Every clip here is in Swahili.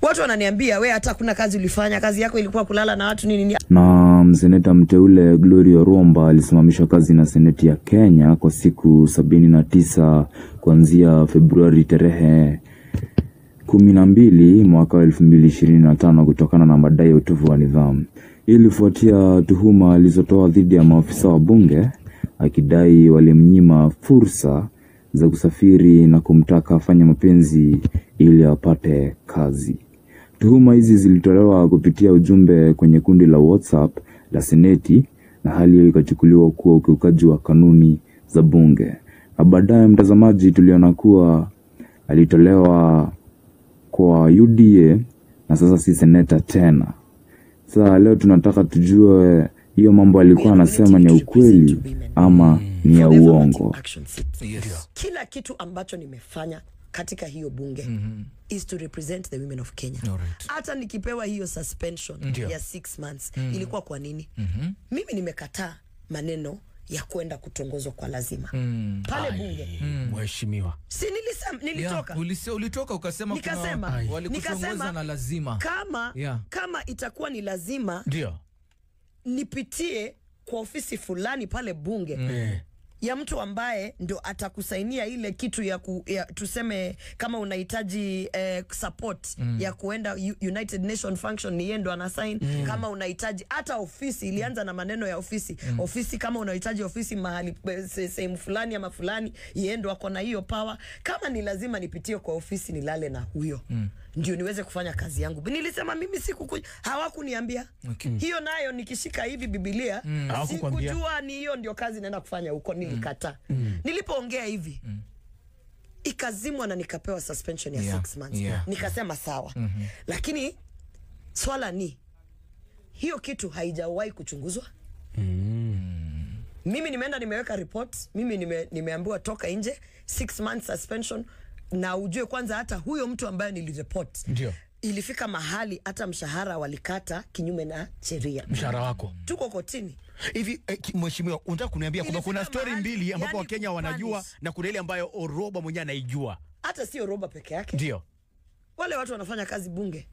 Watu wananiambia we hata kuna kazi ulifanya, kazi yako ilikuwa kulala na watu nini. Na seneta mteule Gloria Rwomba alisimamishwa kazi na seneti ya Kenya kwa siku 79 kuanzia Februari tarehe 12 mwaka 2025 kutokana na madai ya utovu wa nidhamu. Ilifuatia tuhuma alizotoa dhidi ya maafisa wa bunge akidai walimnyima fursa za kusafiri na kumtaka afanye mapenzi ili apate kazi. Tuhuma hizi zilitolewa kupitia ujumbe kwenye kundi la WhatsApp la Seneti na hali hiyo ikachukuliwa kuwa ukiukaji wa kanuni za bunge. Na baadaye mtazamaji, tuliona kuwa alitolewa kwa UDA na sasa si seneta tena. Sasa leo tunataka tujue hiyo mambo alikuwa anasema ni ukweli ama ni ya uongo. Kila kitu ambacho nimefanya katika hiyo bunge is to represent the women of Kenya. Hata nikipewa hiyo suspension ya 6 months ilikuwa kwa nini? Mimi nimekataa maneno ya kwenda kutongozwa kwa lazima pale bunge. Mheshimiwa, si nilitoka ulitoka ukasema walikutongoza na lazima. Kama itakuwa ni lazima ndio nipitie kwa ofisi fulani pale bunge ya mtu ambaye ndo atakusainia ile kitu ya tuseme kama unahitaji support ya kuenda United Nation function, ni yeye ndo anasign. Kama unahitaji hata ofisi, ilianza na maneno ya ofisi. Ofisi kama unahitaji ofisi mahali sehemu fulani ama fulani, yeye ndo ako na hiyo power. Kama ni lazima nipitie kwa ofisi nilale na huyo ndio niweze kufanya kazi yangu. Nilisema mimi sikukuja, hawakuniambia. Hiyo nayo nikishika hivi Biblia, sikujua ni hiyo ndio kazi naenda kufanya huko. Nilikata. Nilipoongea hivi ikazimwa na nikapewa suspension ya 6 months. Nikasema sawa. Lakini swala ni hiyo kitu haijawahi kuchunguzwa. Mimi nimeenda nimeweka report, mimi nimeambiwa toka nje, 6 months suspension. Na ujue kwanza hata huyo mtu ambaye nilireport ilifika mahali hata mshahara walikata kinyume na sheria. Mshahara wako tuko kotini. Hivi mheshimiwa, unataka kuniambia kwamba kuna story mbili ambapo Wakenya wanajua na kuna ile ambayo Oroba mwenyewe anaijua? Hata sio Oroba peke yake. Ndio. Wale watu wanafanya kazi bunge.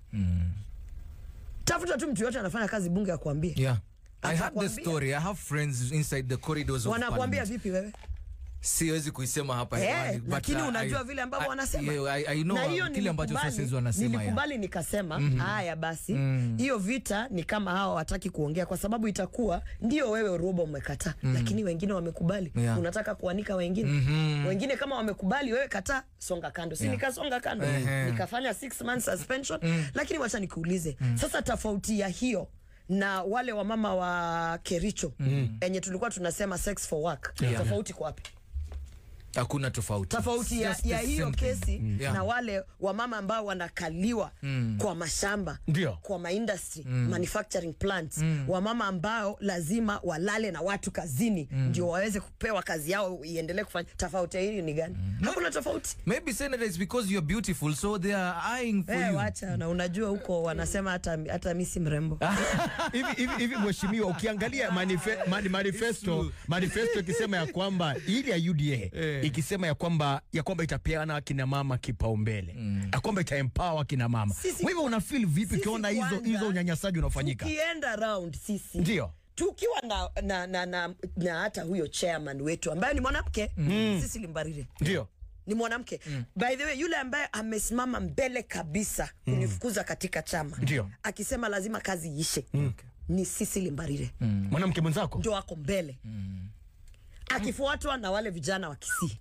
Tafuta tu mtu yote anafanya kazi bunge akwambie. I heard the story. I have friends inside the corridors of Parliament. Wanakuambia vipi wewe? Siwezi kuisema hapa lakini unajua vile ambavyo wanasema. I know kile ambacho sasa wanasema. Nilikubali nikasema haya basi hiyo vita ni kama hao wataki kuongea kwa sababu itakuwa ndio wewe Robo umekataa lakini wengine wamekubali. Unataka kuanika wengine. Wengine kama wamekubali, wewe kataa, songa kando. Si nikasonga kando. Nikafanya 6 months suspension. Lakini wacha nikuulize. Sasa tofauti ya hiyo na wale wa mama wa Kericho enye tulikuwa tunasema sex for work, tofauti kwa wapi? Hakuna tofauti. Tofauti ya hiyo kesi na wale wa mama ambao wanakaliwa kwa mashamba, kwa maindustry, manufacturing plants, wa mama ambao lazima walale na watu kazini ndio waweze kupewa kazi yao iendelee kufanya. Tofauti hii ni gani? Hakuna tofauti. Maybe senator is because you're beautiful so they are eyeing for you. Wacha na unajua huko wanasema hata mimi si mrembo. Hivi mheshimiwa, ukiangalia manifesto ikisema ya kwamba ili ya UDA ikisema ya kwamba itapeana kina mama kipaumbele, ya kwamba itaempower kina mama. Wewe una feel vipi ukiona hizo unyanyasaji unafanyika? Tukienda round sisi ndio tukiwa na hata huyo chairman wetu ambaye ni mwanamke, sisi Limbarire ndio ni mwanamke. By the way, yule ambaye amesimama mbele kabisa kunifukuza katika chama akisema lazima kazi ishe ni sisi Limbarire. Mwanamke mwenzako ndio wako mbele akifuatwa na wale vijana wa Kisii.